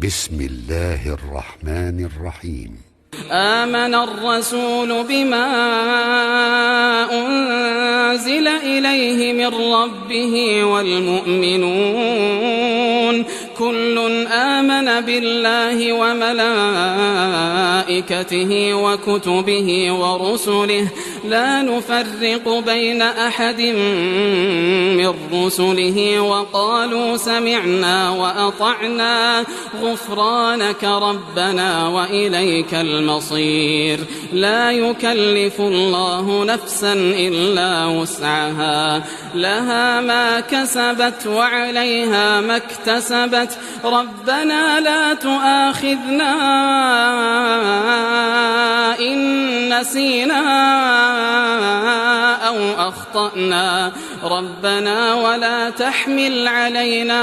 بسم الله الرحمن الرحيم. آمن الرسول بما أنزل إليه من ربه والمؤمنون كل آمن بالله وملائكته وكتبه ورسله لا نفرق بين أحد من رسله وقالوا سمعنا وأطعنا غفرانك ربنا وإليك المصير. لا يكلف الله نفسا إلا وسعها لها ما كسبت وعليها ما اكتسبت ربنا لا تؤاخذنا إن نسينا أو أخطأنا ربنا ولا تحمل علينا